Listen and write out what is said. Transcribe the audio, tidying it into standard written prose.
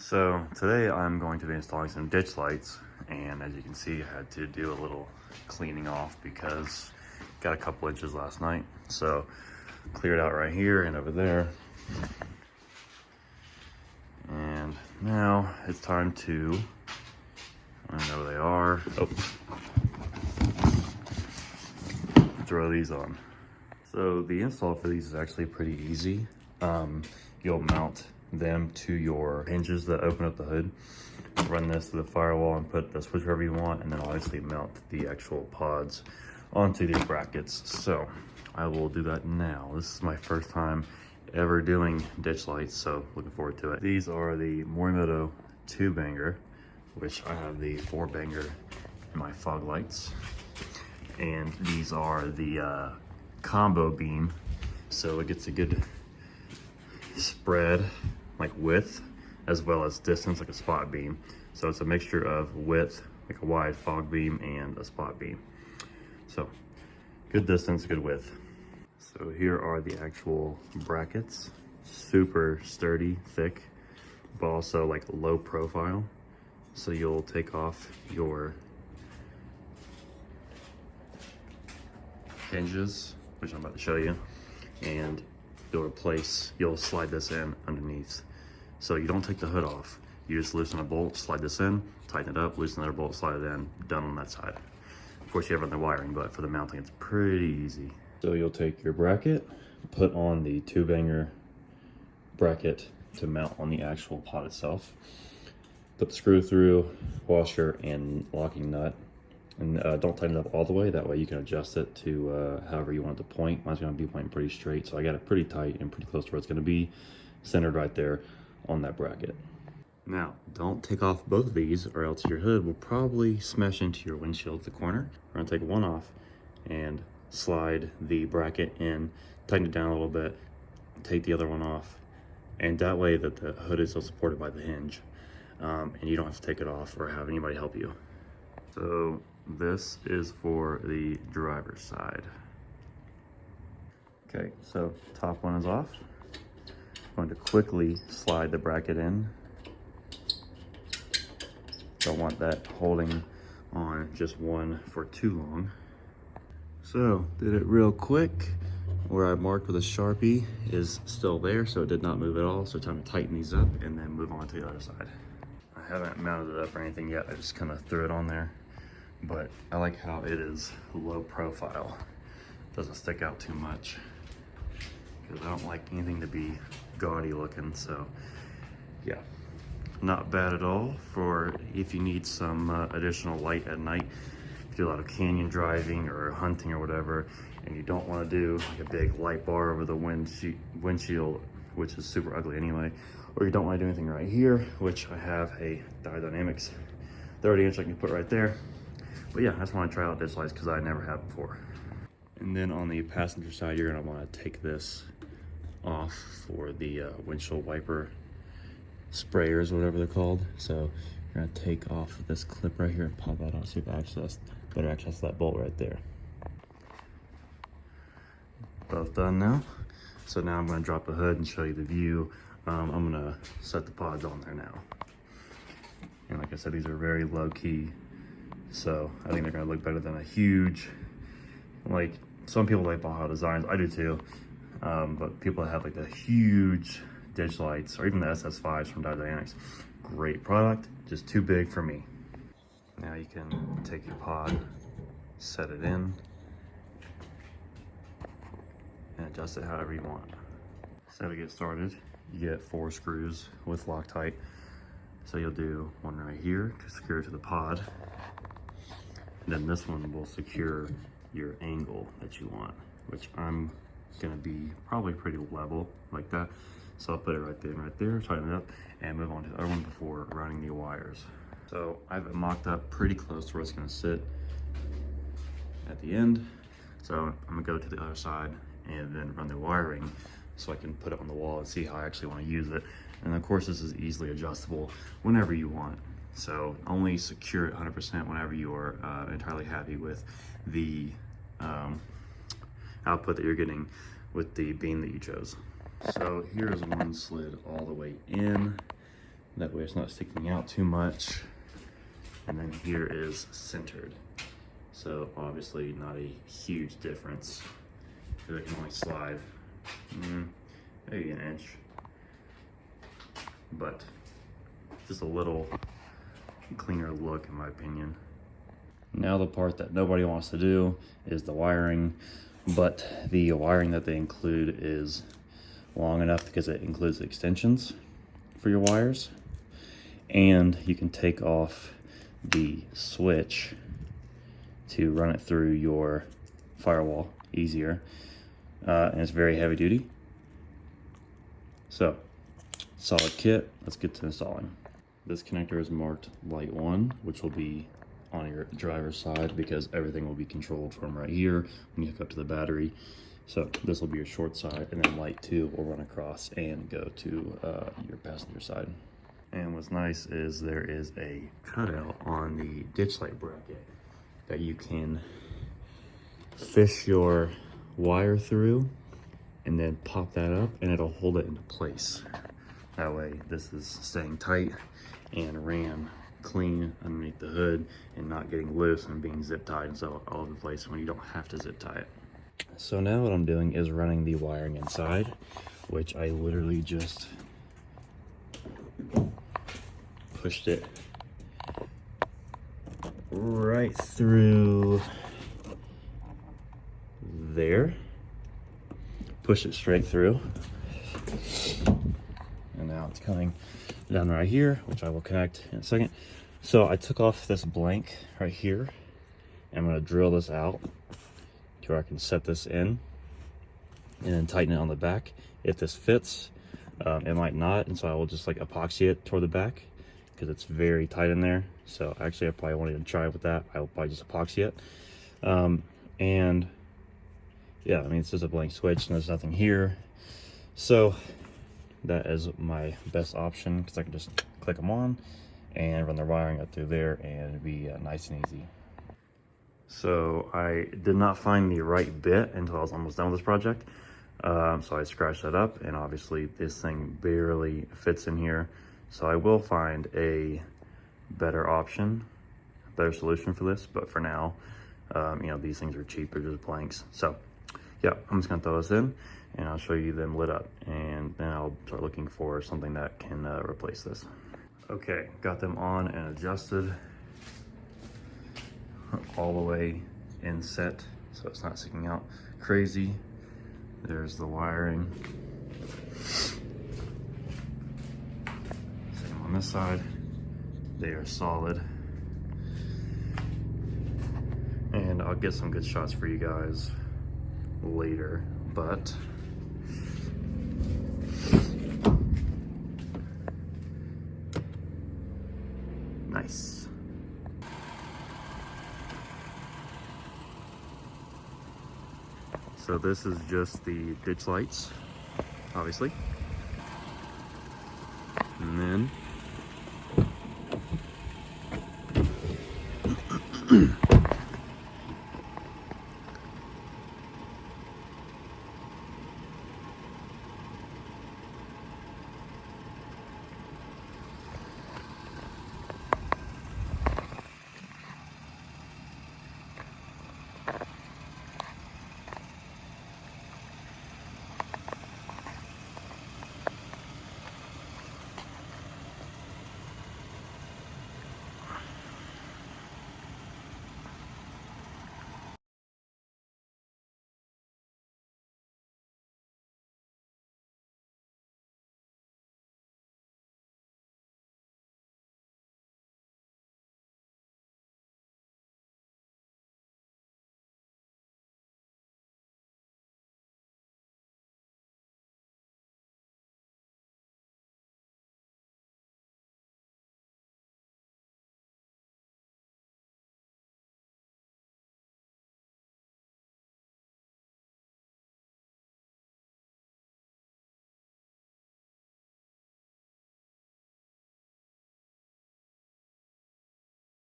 So today I'm going to be installing some ditch lights, and as you can see I had to do a little cleaning off because got a couple inches last night. So cleared out right here and over there. And now it's time to, I don't know where they are. Oh, throw these on. So the install for these is actually pretty easy. You'll mount them to your hinges that open up the hood, run this to the firewall and put the switch wherever you want, and then obviously mount the actual pods onto these brackets. So I will do that now. This is my first time ever doing ditch lights, so looking forward to it. These are the Morimoto 2-banger, which I have the 4-banger in my fog lights. And these are the combo beam, so it gets a good spread, like width, as well as distance, like a spot beam. So it's a mixture of width, like a wide fog beam, and a spot beam. So good distance, good width. So here are the actual brackets. Super sturdy, thick, but also like low profile. So you'll take off your hinges, which I'm about to show you, and you'll slide this in underneath. So you don't take the hood off. You just loosen a bolt, slide this in, tighten it up, loosen another bolt, slide it in, done on that side. Of course you have other wiring, but for the mounting it's pretty easy. So you'll take your bracket, put on the 2-banger bracket to mount on the actual pod itself. Put the screw through, washer, and locking nut. And don't tighten it up all the way, that way you can adjust it to however you want it to point. Mine's gonna be pointing pretty straight, so I got it pretty tight and pretty close to where it's gonna be, centered right there on that bracket. Now, don't take off both of these or else your hood will probably smash into your windshield at the corner. We're gonna take one off and slide the bracket in, tighten it down a little bit, take the other one off, and that way that the hood is still supported by the hinge, and you don't have to take it off or have anybody help you. So this is for the driver's side. Okay, so top one is off. I'm going to quickly slide the bracket in. Don't want that holding on just one for too long. So did it real quick. Where I marked with a Sharpie is still there, so it did not move at all. So time to tighten these up and then move on to the other side. I haven't mounted it up or anything yet. I just kind of threw it on there. But I like how it is low profile. Doesn't stick out too much, because I don't like anything to be gaudy looking. So yeah, not bad at all for if you need some additional light at night. If you do a lot of canyon driving or hunting or whatever, and you don't want to do like a big light bar over the windshield, which is super ugly anyway, or you don't want to do anything right here, which I have a Dynamics 30-inch I can put right there. But yeah, I just want to try out ditch lights because I never have before. And then on the passenger side, you're gonna want to take this off for the windshield wiper sprayers, whatever they're called. So you're gonna take off this clip right here and pop that out, see if it better access that bolt right there. Both done now. So now I'm gonna drop the hood and show you the view. I'm gonna set the pods on there now. And like I said, these are very low key. So I think they're gonna look better than a huge, like some people like Baja designs, I do too. But people that have like the huge ditch lights or even the SS5s from Dynamics, great product, just too big for me. Now you can take your pod, set it in, and adjust it however you want. So to get started, you get 4 screws with Loctite. So you'll do one right here to secure it to the pod. And then this one will secure your angle that you want, which I'm gonna be probably pretty level like that. So I'll put it right there, tighten it up, and move on to the other one before running the wires. So I have it mocked up pretty close to where it's gonna sit at the end. So I'm gonna go to the other side and then run the wiring so I can put it on the wall and see how I actually wanna use it. And of course this is easily adjustable whenever you want. So only secure it 100% whenever you are entirely happy with the output that you're getting with the beam that you chose. So here's one slid all the way in, That way it's not sticking out too much. And then here is centered. So obviously not a huge difference, because it can only slide maybe an inch, but just a little cleaner look in my opinion. Now the part that nobody wants to do is the wiring, but the wiring that they include is long enough because it includes extensions for your wires, and you can take off the switch to run it through your firewall easier, and it's very heavy duty. So solid kit, let's get to installing. This connector is marked light 1, which will be on your driver's side because everything will be controlled from right here when you hook up to the battery. So this will be your short side, and then light 2 will run across and go to your passenger side. And what's nice is there is a cutout on the ditch light bracket that you can fish your wire through and then pop that up and it'll hold it into place. That way this is staying tight and ran clean underneath the hood and not getting loose and being zip tied and so all over the place when you don't have to zip tie it. So now what I'm doing is running the wiring inside, which I literally just pushed it right through there, push it straight through, and now it's coming down right here, which I will connect in a second. So I took off this blank right here, and I'm going to drill this out to where I can set this in and then tighten it on the back. If this fits, it might not, and so I will just like epoxy it toward the back because it's very tight in there. So actually I probably won't even try with that. I'll probably just epoxy it. And yeah, I mean, it's just a blank switch and there's nothing here. So that is my best option because I can just click them on and run the wiring up through there and it'd be nice and easy. So I did not find the right bit until I was almost done with this project. So I scratched that up, and obviously this thing barely fits in here. So I will find a better option, a better solution for this. But for now, you know, these things are cheap, they're just blanks. So yeah, I'm just gonna throw this in and I'll show you them lit up, and then I'll start looking for something that can replace this. Okay, got them on and adjusted all the way in set, so it's not sticking out crazy. There's the wiring. Same on this side. They are solid. And I'll get some good shots for you guys later, but nice. So this is just the ditch lights, obviously. And then